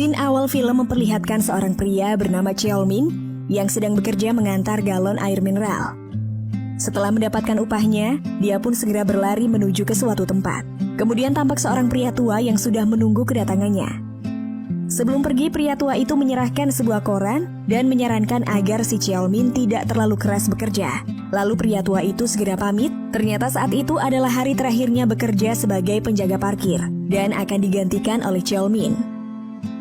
Scene awal film memperlihatkan seorang pria bernama Cheolmin yang sedang bekerja mengantar galon air mineral. Setelah mendapatkan upahnya, dia pun segera berlari menuju ke suatu tempat. Kemudian tampak seorang pria tua yang sudah menunggu kedatangannya. Sebelum pergi, pria tua itu menyerahkan sebuah koran dan menyarankan agar si Cheolmin tidak terlalu keras bekerja. Lalu pria tua itu segera pamit. Ternyata saat itu adalah hari terakhirnya bekerja sebagai penjaga parkir dan akan digantikan oleh Cheolmin.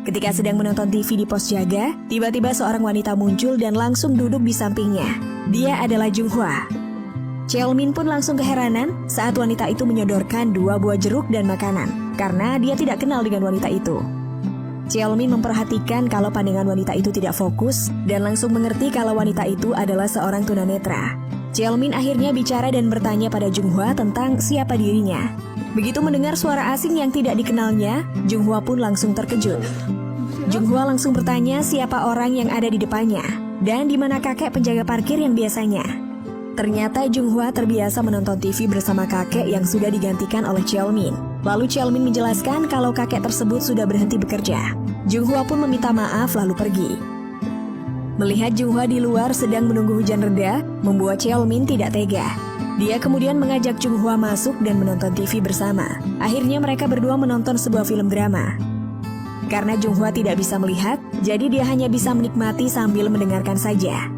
Ketika sedang menonton TV di pos jaga, tiba-tiba seorang wanita muncul dan langsung duduk di sampingnya. Dia adalah Junghwa. Cheolmin pun langsung keheranan saat wanita itu menyodorkan 2 buah jeruk dan makanan, karena dia tidak kenal dengan wanita itu. Cheolmin memperhatikan kalau pandangan wanita itu tidak fokus dan langsung mengerti kalau wanita itu adalah seorang tunanetra. Cheolmin akhirnya bicara dan bertanya pada Junghwa tentang siapa dirinya. Begitu mendengar suara asing yang tidak dikenalnya, Junghwa pun langsung terkejut. Junghwa langsung bertanya siapa orang yang ada di depannya dan di mana kakek penjaga parkir yang biasanya. Ternyata Junghwa terbiasa menonton TV bersama kakek yang sudah digantikan oleh Cheolmin. Lalu Cheolmin menjelaskan kalau kakek tersebut sudah berhenti bekerja. Junghwa pun meminta maaf lalu pergi. Melihat Junghwa di luar sedang menunggu hujan reda, membuat Cheolmin tidak tega. Dia kemudian mengajak Junghwa masuk dan menonton TV bersama. Akhirnya mereka berdua menonton sebuah film drama. Karena Junghwa tidak bisa melihat, jadi dia hanya bisa menikmati sambil mendengarkan saja.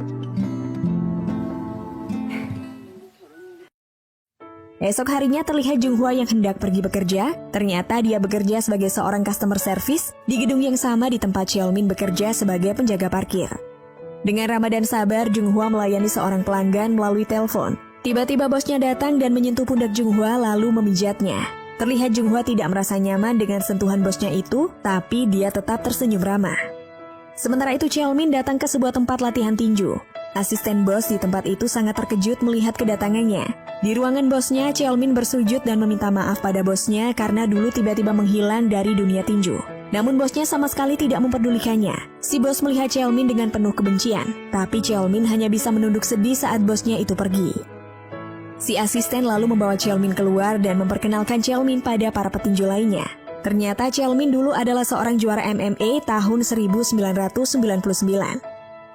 Esok harinya terlihat Junghwa yang hendak pergi bekerja. Ternyata dia bekerja sebagai seorang customer service di gedung yang sama di tempat Cheolmin bekerja sebagai penjaga parkir. Dengan ramah dan sabar, Junghwa melayani seorang pelanggan melalui telepon. Tiba-tiba bosnya datang dan menyentuh pundak Junghwa lalu memijatnya. Terlihat Junghwa tidak merasa nyaman dengan sentuhan bosnya itu, tapi dia tetap tersenyum ramah. Sementara itu Cheolmin datang ke sebuah tempat latihan tinju. Asisten bos di tempat itu sangat terkejut melihat kedatangannya. Di ruangan bosnya, Cheolmin bersujud dan meminta maaf pada bosnya karena dulu tiba-tiba menghilang dari dunia tinju. Namun bosnya sama sekali tidak memperdulikannya. Si bos melihat Cheolmin dengan penuh kebencian, tapi Cheolmin hanya bisa menunduk sedih saat bosnya itu pergi. Si asisten lalu membawa Cheolmin keluar dan memperkenalkan Cheolmin pada para petinju lainnya. Ternyata Cheolmin dulu adalah seorang juara MMA tahun 1999.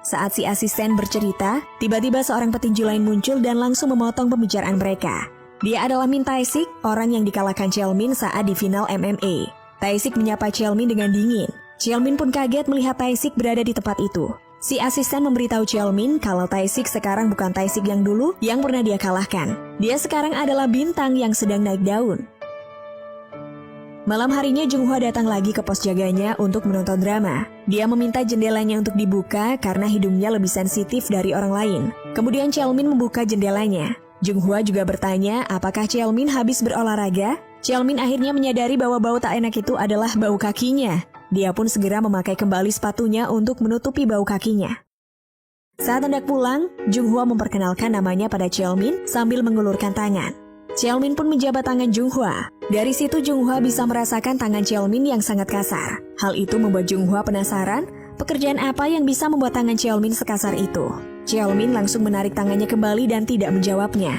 Saat si asisten bercerita, tiba-tiba seorang petinju lain muncul dan langsung memotong pembicaraan mereka. Dia adalah Min Tae-sik, orang yang dikalahkan Cheolmin saat di final MMA. Tae-sik menyapa Cheolmin dengan dingin. Cheolmin pun kaget melihat Tae-sik berada di tempat itu. Si asisten memberitahu Cheolmin kalau Tae-sik sekarang bukan Tae-sik yang dulu yang pernah dia kalahkan. Dia sekarang adalah bintang yang sedang naik daun. Malam harinya Junghwa datang lagi ke pos jaganya untuk menonton drama. Dia meminta jendelanya untuk dibuka karena hidungnya lebih sensitif dari orang lain. Kemudian Cheolmin membuka jendelanya. Junghwa juga bertanya apakah Cheolmin habis berolahraga. Cheolmin akhirnya menyadari bahwa bau tak enak itu adalah bau kakinya. Dia pun segera memakai kembali sepatunya untuk menutupi bau kakinya. Saat hendak pulang, Junghwa memperkenalkan namanya pada Cheolmin sambil mengulurkan tangan. Cheolmin pun menjabat tangan Junghwa. Dari situ Junghwa bisa merasakan tangan Cheolmin yang sangat kasar. Hal itu membuat Junghwa penasaran, pekerjaan apa yang bisa membuat tangan Cheolmin sekasar itu. Cheolmin langsung menarik tangannya kembali dan tidak menjawabnya.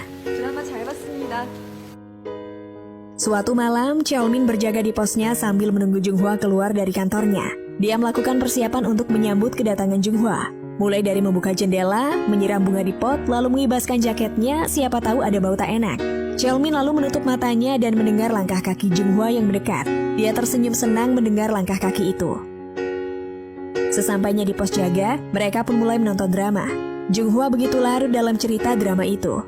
Suatu malam, Cheolmin berjaga di posnya sambil menunggu Junghwa keluar dari kantornya. Dia melakukan persiapan untuk menyambut kedatangan Junghwa. Mulai dari membuka jendela, menyiram bunga di pot, lalu mengibaskan jaketnya, siapa tahu ada bau tak enak. Cheolmin lalu menutup matanya dan mendengar langkah kaki Junghwa yang mendekat. Dia tersenyum senang mendengar langkah kaki itu. Sesampainya di pos jaga, mereka pun mulai menonton drama. Junghwa begitu larut dalam cerita drama itu.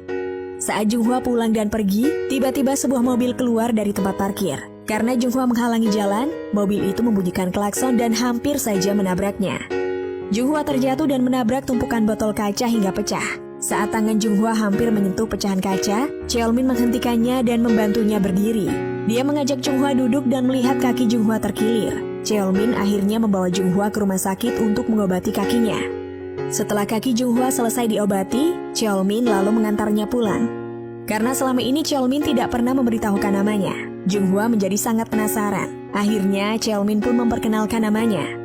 Saat Junghwa pulang dan pergi, tiba-tiba sebuah mobil keluar dari tempat parkir. Karena Junghwa menghalangi jalan, mobil itu membunyikan klakson dan hampir saja menabraknya. Junghwa terjatuh dan menabrak tumpukan botol kaca hingga pecah. Saat tangan Junghwa hampir menyentuh pecahan kaca, Cheolmin menghentikannya dan membantunya berdiri. Dia mengajak Junghwa duduk dan melihat kaki Junghwa terkilir. Cheolmin akhirnya membawa Junghwa ke rumah sakit untuk mengobati kakinya. Setelah kaki Junghwa selesai diobati, Cheolmin lalu mengantarnya pulang. Karena selama ini Cheolmin tidak pernah memberitahukan namanya, Junghwa menjadi sangat penasaran. Akhirnya Cheolmin pun memperkenalkan namanya.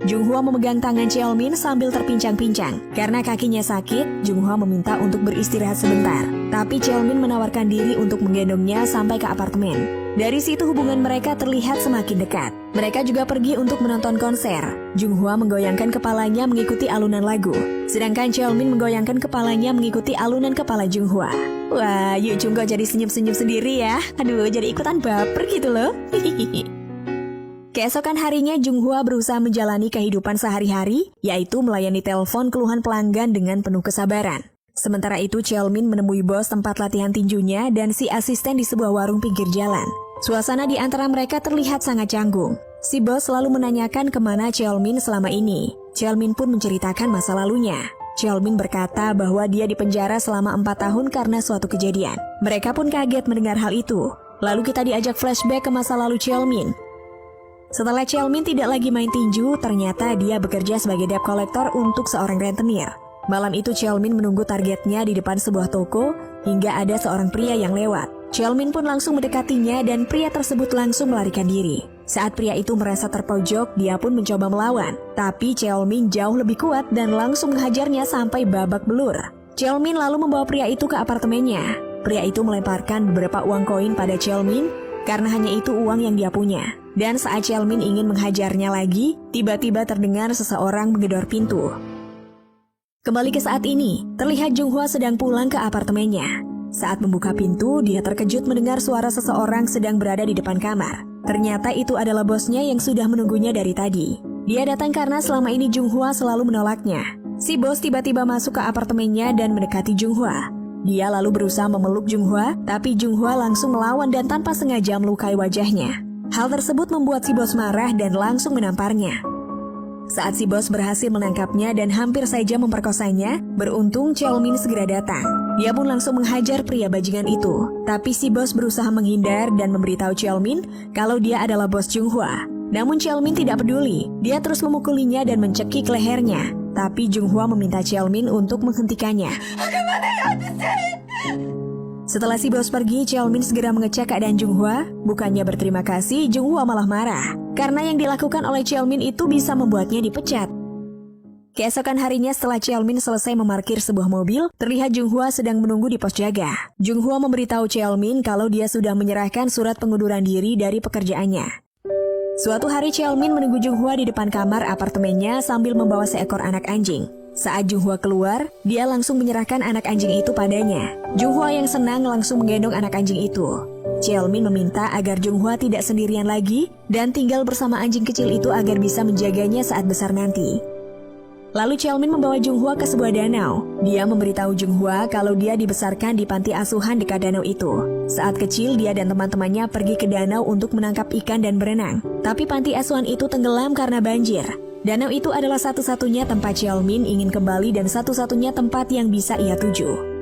Junghwa memegang tangan Cheolmin sambil terpincang-pincang. Karena kakinya sakit, Junghwa meminta untuk beristirahat sebentar. Tapi Cheolmin menawarkan diri untuk menggendongnya sampai ke apartemen. Dari situ hubungan mereka terlihat semakin dekat. Mereka juga pergi untuk menonton konser. Junghwa menggoyangkan kepalanya mengikuti alunan lagu. Sedangkan Cheolmin menggoyangkan kepalanya mengikuti alunan kepala Junghwa. Wah, Yu Jung kok jadi senyum-senyum sendiri ya. Aduh, jadi ikutan baper gitu loh. Keesokan harinya Junghwa berusaha menjalani kehidupan sehari-hari, yaitu melayani telepon keluhan pelanggan dengan penuh kesabaran. Sementara itu Cheolmin menemui bos tempat latihan tinjunya dan si asisten di sebuah warung pinggir jalan. Suasana di antara mereka terlihat sangat canggung. Si bos selalu menanyakan kemana Cheolmin selama ini. Cheolmin pun menceritakan masa lalunya. Cheolmin berkata bahwa dia dipenjara selama 4 tahun karena suatu kejadian. Mereka pun kaget mendengar hal itu. Lalu kita diajak flashback ke masa lalu Cheolmin. Setelah Cheolmin tidak lagi main tinju, ternyata dia bekerja sebagai debt collector untuk seorang rentenir. Malam itu Cheolmin menunggu targetnya di depan sebuah toko hingga ada seorang pria yang lewat. Cheolmin pun langsung mendekatinya dan pria tersebut langsung melarikan diri. Saat pria itu merasa terpojok, dia pun mencoba melawan. Tapi Cheolmin jauh lebih kuat dan langsung menghajarnya sampai babak belur. Cheolmin lalu membawa pria itu ke apartemennya. Pria itu melemparkan beberapa uang koin pada Cheolmin karena hanya itu uang yang dia punya. Dan saat Cheolmin ingin menghajarnya lagi, tiba-tiba terdengar seseorang menggedor pintu. Kembali ke saat ini, terlihat Junghwa sedang pulang ke apartemennya. Saat membuka pintu, dia terkejut mendengar suara seseorang sedang berada di depan kamar. Ternyata itu adalah bosnya yang sudah menunggunya dari tadi. Dia datang karena selama ini Junghwa selalu menolaknya. Si bos tiba-tiba masuk ke apartemennya dan mendekati Junghwa. Dia lalu berusaha memeluk Junghwa, tapi Junghwa langsung melawan dan tanpa sengaja melukai wajahnya. Hal tersebut membuat si bos marah dan langsung menamparnya. Saat si bos berhasil menangkapnya dan hampir saja memperkosanya, beruntung Cheolmin segera datang. Dia pun langsung menghajar pria bajingan itu. Tapi si bos berusaha menghindar dan memberitahu Cheolmin kalau dia adalah bos Junghwa. Namun Cheolmin tidak peduli. Dia terus memukulinya dan mencekik lehernya. Tapi Junghwa meminta Cheolmin untuk menghentikannya. Setelah si bos pergi, Cheolmin segera mengecek keadaan Junghwa. Bukannya berterima kasih, Junghwa malah marah. Karena yang dilakukan oleh Cheolmin itu bisa membuatnya dipecat. Keesokan harinya setelah Cheolmin selesai memarkir sebuah mobil, terlihat Junghwa sedang menunggu di pos jaga. Junghwa memberitahu Cheolmin kalau dia sudah menyerahkan surat pengunduran diri dari pekerjaannya. Suatu hari Cheolmin menunggu Junghwa di depan kamar apartemennya sambil membawa seekor anak anjing. Saat Junghwa keluar, dia langsung menyerahkan anak anjing itu padanya. Junghwa yang senang langsung menggendong anak anjing itu. Cheolmin meminta agar Junghwa tidak sendirian lagi dan tinggal bersama anjing kecil itu agar bisa menjaganya saat besar nanti. Lalu Cheolmin membawa Junghwa ke sebuah danau. Dia memberitahu Junghwa kalau dia dibesarkan di panti asuhan dekat danau itu. Saat kecil, dia dan teman-temannya pergi ke danau untuk menangkap ikan dan berenang. Tapi panti asuhan itu tenggelam karena banjir. Danau itu adalah satu-satunya tempat Cheolmin ingin kembali dan satu-satunya tempat yang bisa ia tuju.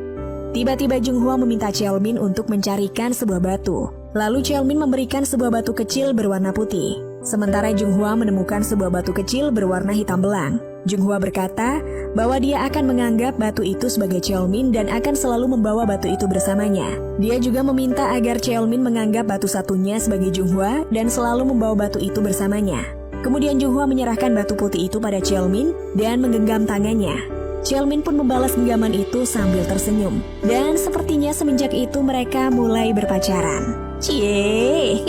Tiba-tiba Junghwa meminta Cheolmin untuk mencarikan sebuah batu. Lalu Cheolmin memberikan sebuah batu kecil berwarna putih. Sementara Junghwa menemukan sebuah batu kecil berwarna hitam belang. Junghwa berkata bahwa dia akan menganggap batu itu sebagai Cheolmin dan akan selalu membawa batu itu bersamanya. Dia juga meminta agar Cheolmin menganggap batu satunya sebagai Junghwa dan selalu membawa batu itu bersamanya. Kemudian Junghwa menyerahkan batu putih itu pada Cheolmin dan menggenggam tangannya. Cheolmin pun membalas genggaman itu sambil tersenyum. Dan sepertinya semenjak itu mereka mulai berpacaran. Cie.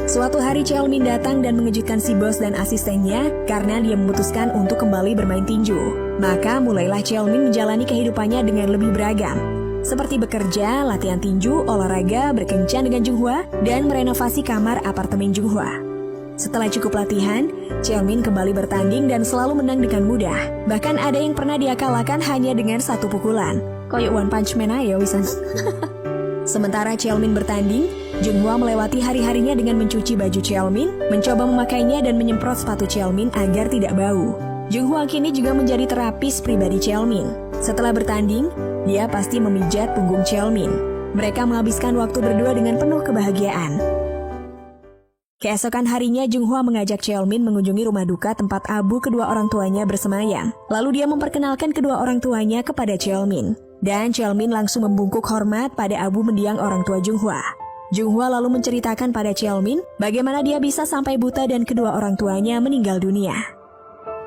Suatu hari Cheolmin datang dan mengejutkan si bos dan asistennya karena dia memutuskan untuk kembali bermain tinju. Maka mulailah Cheolmin menjalani kehidupannya dengan lebih beragam. Seperti bekerja, latihan tinju, olahraga, berkencan dengan Junghwa, dan merenovasi kamar apartemen Junghwa. Setelah cukup latihan, Cheolmin kembali bertanding dan selalu menang dengan mudah. Bahkan ada yang pernah dia kalahkan hanya dengan satu pukulan. Koyok One Punch Man aja wisan. Sementara Cheolmin bertanding, Junghwa melewati hari-harinya dengan mencuci baju Cheolmin, mencoba memakainya dan menyemprot sepatu Cheolmin agar tidak bau. Junghwa kini juga menjadi terapis pribadi Cheolmin. Setelah bertanding, dia pasti memijat punggung Cheolmin. Mereka menghabiskan waktu berdua dengan penuh kebahagiaan. Keesokan harinya Junghwa mengajak Cheolmin mengunjungi rumah duka tempat Abu kedua orang tuanya bersemayam. Lalu dia memperkenalkan kedua orang tuanya kepada Cheolmin. Dan Cheolmin langsung membungkuk hormat pada Abu mendiang orang tua Junghwa. Junghwa lalu menceritakan pada Cheolmin bagaimana dia bisa sampai buta dan kedua orang tuanya meninggal dunia.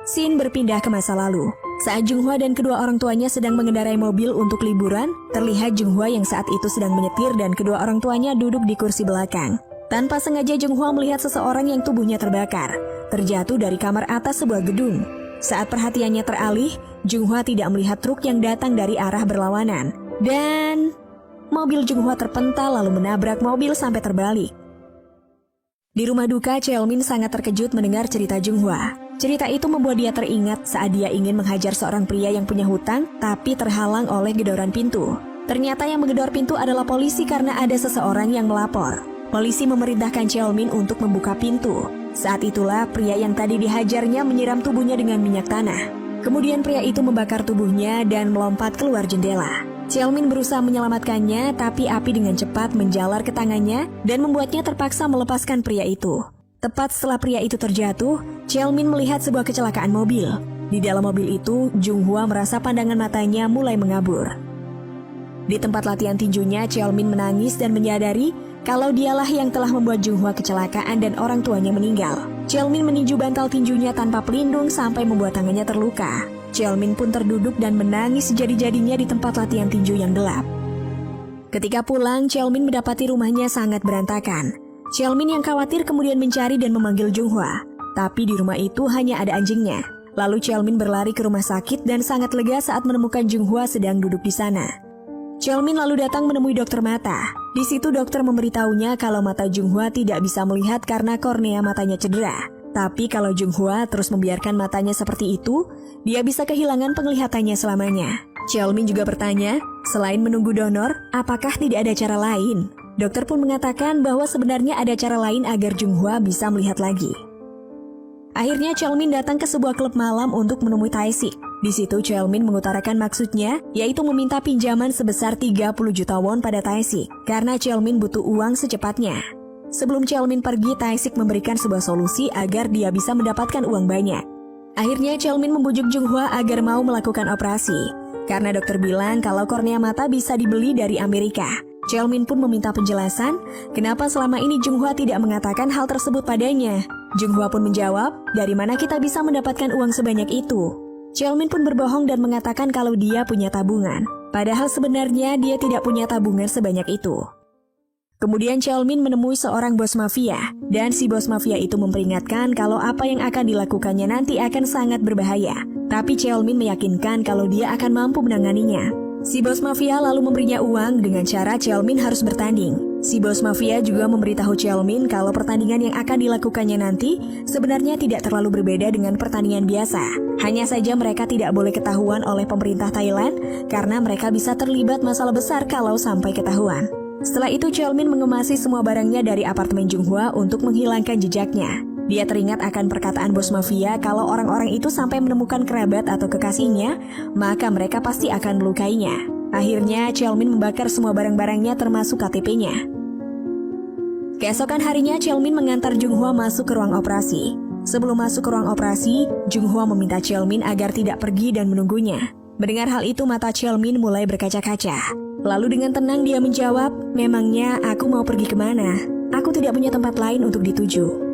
Scene berpindah ke masa lalu. Saat Junghwa dan kedua orang tuanya sedang mengendarai mobil untuk liburan, terlihat Junghwa yang saat itu sedang menyetir dan kedua orang tuanya duduk di kursi belakang. Tanpa sengaja Junghwa melihat seseorang yang tubuhnya terbakar, terjatuh dari kamar atas sebuah gedung. Saat perhatiannya teralih, Junghwa tidak melihat truk yang datang dari arah berlawanan. Dan mobil Junghwa terpental lalu menabrak mobil sampai terbalik. Di rumah duka, Cheolmin sangat terkejut mendengar cerita Junghwa. Cerita itu membuat dia teringat saat dia ingin menghajar seorang pria yang punya hutang tapi terhalang oleh gedoran pintu. Ternyata yang menggedor pintu adalah polisi karena ada seseorang yang melapor. Polisi memerintahkan Cheolmin untuk membuka pintu. Saat itulah pria yang tadi dihajarnya menyiram tubuhnya dengan minyak tanah. Kemudian pria itu membakar tubuhnya dan melompat keluar jendela. Cheolmin berusaha menyelamatkannya, tapi api dengan cepat menjalar ke tangannya dan membuatnya terpaksa melepaskan pria itu. Tepat setelah pria itu terjatuh, Cheolmin melihat sebuah kecelakaan mobil. Di dalam mobil itu, Junghwa merasa pandangan matanya mulai mengabur. Di tempat latihan tinjunya, Cheolmin menangis dan menyadari kalau dialah yang telah membuat Junghwa kecelakaan dan orang tuanya meninggal. Cheolmin meninju bantal tinjunya tanpa pelindung sampai membuat tangannya terluka. Cheolmin pun terduduk dan menangis sejadi-jadinya di tempat latihan tinju yang gelap. Ketika pulang, Cheolmin mendapati rumahnya sangat berantakan. Cheolmin yang khawatir kemudian mencari dan memanggil Junghwa. Tapi di rumah itu hanya ada anjingnya. Lalu Cheolmin berlari ke rumah sakit dan sangat lega saat menemukan Junghwa sedang duduk di sana. Cheolmin lalu datang menemui dokter mata. Di situ dokter memberitahunya kalau mata Junghwa tidak bisa melihat karena kornea matanya cedera. Tapi kalau Junghwa terus membiarkan matanya seperti itu, dia bisa kehilangan penglihatannya selamanya. Cheolmin juga bertanya, selain menunggu donor, apakah tidak ada cara lain? Dokter pun mengatakan bahwa sebenarnya ada cara lain agar Junghwa bisa melihat lagi. Akhirnya Cheolmin datang ke sebuah klub malam untuk menemui Tae-sik. Di situ Cheolmin mengutarakan maksudnya, yaitu meminta pinjaman sebesar 30 juta won pada Tae-sik, karena Cheolmin butuh uang secepatnya. Sebelum Cheolmin pergi, Tae-sik memberikan sebuah solusi agar dia bisa mendapatkan uang banyak. Akhirnya Cheolmin membujuk Junghwa agar mau melakukan operasi, karena dokter bilang kalau kornea mata bisa dibeli dari Amerika. Cheolmin pun meminta penjelasan kenapa selama ini Junghwa tidak mengatakan hal tersebut padanya. Junghwa pun menjawab, dari mana kita bisa mendapatkan uang sebanyak itu? Cheolmin pun berbohong dan mengatakan kalau dia punya tabungan. Padahal sebenarnya dia tidak punya tabungan sebanyak itu. Kemudian Cheolmin menemui seorang bos mafia, dan si bos mafia itu memperingatkan kalau apa yang akan dilakukannya nanti akan sangat berbahaya. Tapi Cheolmin meyakinkan kalau dia akan mampu menanganinya. Si bos mafia lalu memberinya uang dengan cara Cheolmin harus bertanding. Si bos mafia juga memberitahu Cheolmin kalau pertandingan yang akan dilakukannya nanti sebenarnya tidak terlalu berbeda dengan pertandingan biasa. Hanya saja mereka tidak boleh ketahuan oleh pemerintah Thailand karena mereka bisa terlibat masalah besar kalau sampai ketahuan. Setelah itu Cheolmin mengemasi semua barangnya dari apartemen Junghwa untuk menghilangkan jejaknya. Dia teringat akan perkataan bos mafia kalau orang-orang itu sampai menemukan kerabat atau kekasihnya, maka mereka pasti akan melukainya. Akhirnya Cheolmin membakar semua barang-barangnya termasuk KTP-nya. Keesokan harinya Cheolmin mengantar Junghwa masuk ke ruang operasi. Sebelum masuk ke ruang operasi, Junghwa meminta Cheolmin agar tidak pergi dan menunggunya. Mendengar hal itu mata Cheolmin mulai berkaca-kaca. Lalu dengan tenang dia menjawab, memangnya aku mau pergi kemana? Aku tidak punya tempat lain untuk dituju.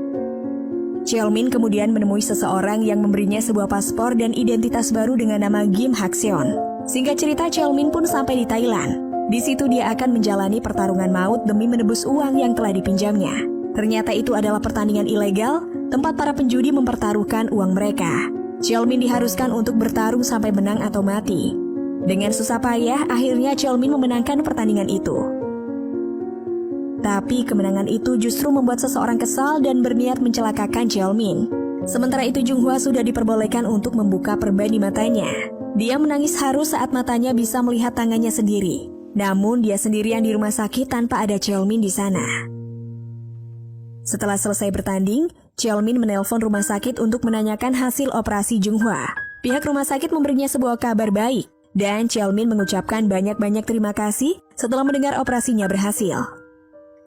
Cheolmin kemudian menemui seseorang yang memberinya sebuah paspor dan identitas baru dengan nama Kim Hak-seon. Singkat cerita, Cheolmin pun sampai di Thailand. Di situ dia akan menjalani pertarungan maut demi menebus uang yang telah dipinjamnya. Ternyata itu adalah pertandingan ilegal, tempat para penjudi mempertaruhkan uang mereka. Cheolmin diharuskan untuk bertarung sampai menang atau mati. Dengan susah payah, akhirnya Cheolmin memenangkan pertandingan itu. Tapi kemenangan itu justru membuat seseorang kesal dan berniat mencelakakan Cheolmin. Sementara itu Junghwa sudah diperbolehkan untuk membuka perban di matanya. Dia menangis haru saat matanya bisa melihat tangannya sendiri. Namun dia sendirian di rumah sakit tanpa ada Cheolmin di sana. Setelah selesai bertanding, Cheolmin menelpon rumah sakit untuk menanyakan hasil operasi Junghwa. Pihak rumah sakit memberinya sebuah kabar baik, dan Cheolmin mengucapkan banyak-banyak terima kasih setelah mendengar operasinya berhasil.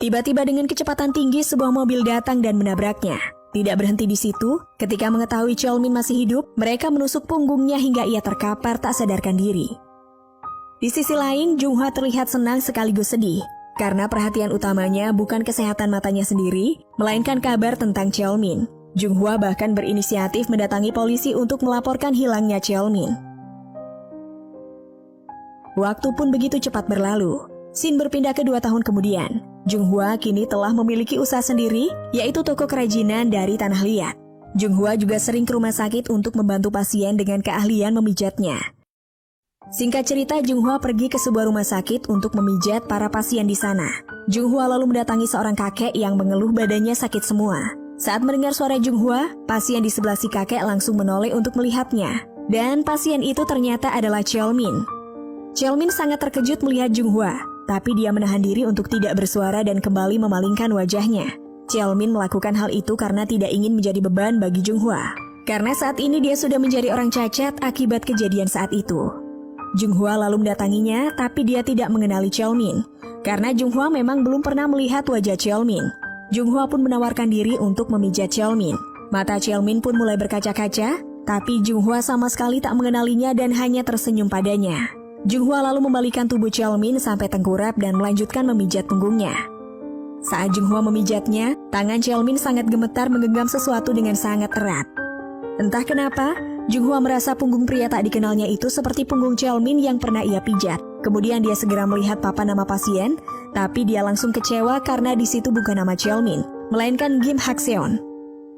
Tiba-tiba dengan kecepatan tinggi sebuah mobil datang dan menabraknya. Tidak berhenti di situ, ketika mengetahui Cheolmin masih hidup, mereka menusuk punggungnya hingga ia terkapar tak sadarkan diri. Di sisi lain, Junghwa terlihat senang sekaligus sedih. Karena perhatian utamanya bukan kesehatan matanya sendiri, melainkan kabar tentang Cheolmin. Junghwa bahkan berinisiatif mendatangi polisi untuk melaporkan hilangnya Cheolmin. Waktu pun begitu cepat berlalu. Scene berpindah ke 2 tahun kemudian. Junghwa kini telah memiliki usaha sendiri, yaitu toko kerajinan dari tanah liat. Junghwa juga sering ke rumah sakit untuk membantu pasien dengan keahlian memijatnya. Singkat cerita, Junghwa pergi ke sebuah rumah sakit untuk memijat para pasien di sana. Junghwa lalu mendatangi seorang kakek yang mengeluh badannya sakit semua. Saat mendengar suara Junghwa, pasien di sebelah si kakek langsung menoleh untuk melihatnya. Dan pasien itu ternyata adalah Cheolmin. Cheolmin sangat terkejut melihat Junghwa, tapi dia menahan diri untuk tidak bersuara dan kembali memalingkan wajahnya. Cheolmin melakukan hal itu karena tidak ingin menjadi beban bagi Junghwa. Karena saat ini dia sudah menjadi orang cacat akibat kejadian saat itu. Junghwa lalu mendatanginya, tapi dia tidak mengenali Cheolmin. Karena Junghwa memang belum pernah melihat wajah Cheolmin. Junghwa pun menawarkan diri untuk memijat Cheolmin. Mata Cheolmin pun mulai berkaca-kaca, tapi Junghwa sama sekali tak mengenalinya dan hanya tersenyum padanya. Junghwa lalu membalikan tubuh Cheolmin sampai tengkurap dan melanjutkan memijat punggungnya. Saat Junghwa memijatnya, tangan Cheolmin sangat gemetar menggenggam sesuatu dengan sangat erat. Entah kenapa, Junghwa merasa punggung pria tak dikenalnya itu seperti punggung Cheolmin yang pernah ia pijat. Kemudian dia segera melihat papan nama pasien, tapi dia langsung kecewa karena di situ bukan nama Cheolmin, melainkan Kim Hak-seon.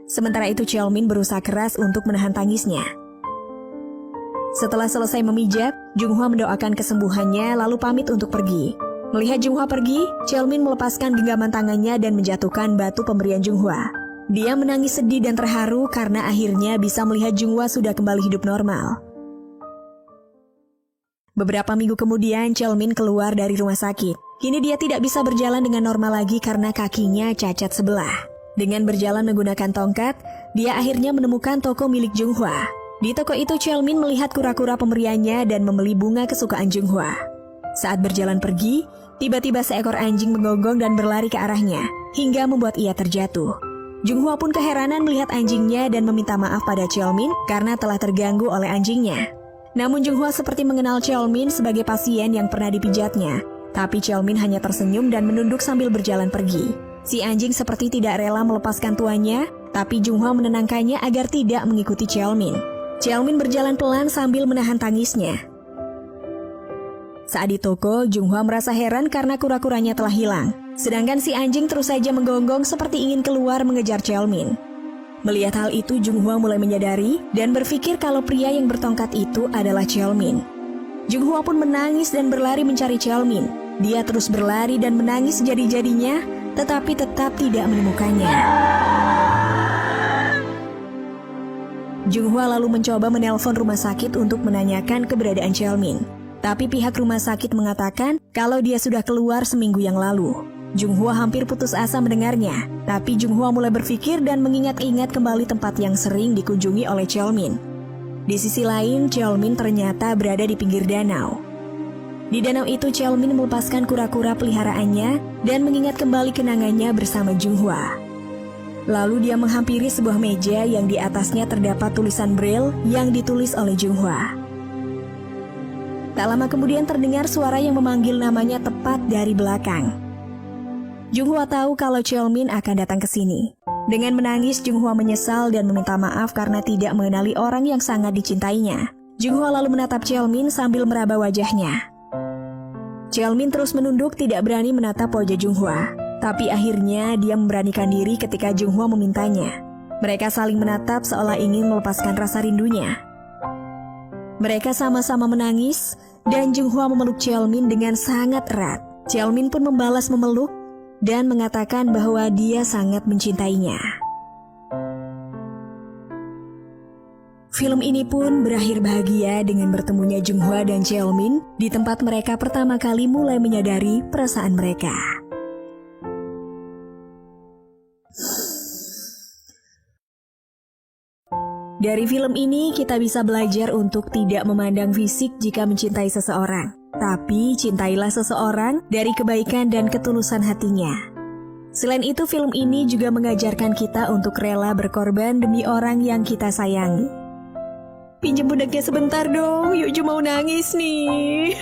Sementara itu Cheolmin berusaha keras untuk menahan tangisnya. Setelah selesai memijat, Junghwa mendoakan kesembuhannya lalu pamit untuk pergi. Melihat Junghwa pergi, Cheolmin melepaskan genggaman tangannya dan menjatuhkan batu pemberian Junghwa. Dia menangis sedih dan terharu karena akhirnya bisa melihat Junghwa sudah kembali hidup normal. Beberapa minggu kemudian, Cheolmin keluar dari rumah sakit. Kini dia tidak bisa berjalan dengan normal lagi karena kakinya cacat sebelah. Dengan berjalan menggunakan tongkat, dia akhirnya menemukan toko milik Junghwa. Di toko itu, Cheolmin melihat kura-kura pemberiannya dan membeli bunga kesukaan Junghwa. Saat berjalan pergi, tiba-tiba seekor anjing menggonggong dan berlari ke arahnya, hingga membuat ia terjatuh. Junghwa pun keheranan melihat anjingnya dan meminta maaf pada Cheolmin karena telah terganggu oleh anjingnya. Namun Junghwa seperti mengenal Cheolmin sebagai pasien yang pernah dipijatnya. Tapi Cheolmin hanya tersenyum dan menunduk sambil berjalan pergi. Si anjing seperti tidak rela melepaskan tuannya, tapi Junghwa menenangkannya agar tidak mengikuti Cheolmin. Cheolmin berjalan pelan sambil menahan tangisnya. Saat di toko, Junghwa merasa heran karena kura-kuranya telah hilang. Sedangkan si anjing terus saja menggonggong seperti ingin keluar mengejar Cheolmin. Melihat hal itu, Junghwa mulai menyadari dan berpikir kalau pria yang bertongkat itu adalah Cheolmin. Junghwa pun menangis dan berlari mencari Cheolmin. Dia terus berlari dan menangis jadi-jadinya, tetapi tetap tidak menemukannya. Junghwa lalu mencoba menelpon rumah sakit untuk menanyakan keberadaan Cheolmin. Tapi pihak rumah sakit mengatakan kalau dia sudah keluar seminggu yang lalu. Junghwa hampir putus asa mendengarnya, tapi Junghwa mulai berpikir dan mengingat-ingat kembali tempat yang sering dikunjungi oleh Cheolmin. Di sisi lain, Cheolmin ternyata berada di pinggir danau. Di danau itu, Cheolmin melepaskan kura-kura peliharaannya dan mengingat kembali kenangannya bersama Junghwa. Lalu dia menghampiri sebuah meja yang di atasnya terdapat tulisan Braille yang ditulis oleh Junghwa. Tak lama kemudian terdengar suara yang memanggil namanya tepat dari belakang. Junghwa tahu kalau Cheolmin akan datang ke sini. Dengan menangis, Junghwa menyesal dan meminta maaf karena tidak mengenali orang yang sangat dicintainya. Junghwa lalu menatap Cheolmin sambil meraba wajahnya. Cheolmin terus menunduk, tidak berani menatap wajah Junghwa. Tapi akhirnya dia memberanikan diri ketika Junghwa memintanya. Mereka saling menatap seolah ingin melepaskan rasa rindunya. Mereka sama-sama menangis dan Junghwa memeluk Cheolmin dengan sangat erat. Cheolmin pun membalas memeluk dan mengatakan bahwa dia sangat mencintainya. Film ini pun berakhir bahagia dengan bertemunya Junghwa dan Cheolmin di tempat mereka pertama kali mulai menyadari perasaan mereka. Dari film ini kita bisa belajar untuk tidak memandang fisik jika mencintai seseorang. Tapi cintailah seseorang dari kebaikan dan ketulusan hatinya. Selain itu, film ini juga mengajarkan kita untuk rela berkorban demi orang yang kita sayangi. Pinjam pundaknya sebentar dong, Yuju mau nangis nih.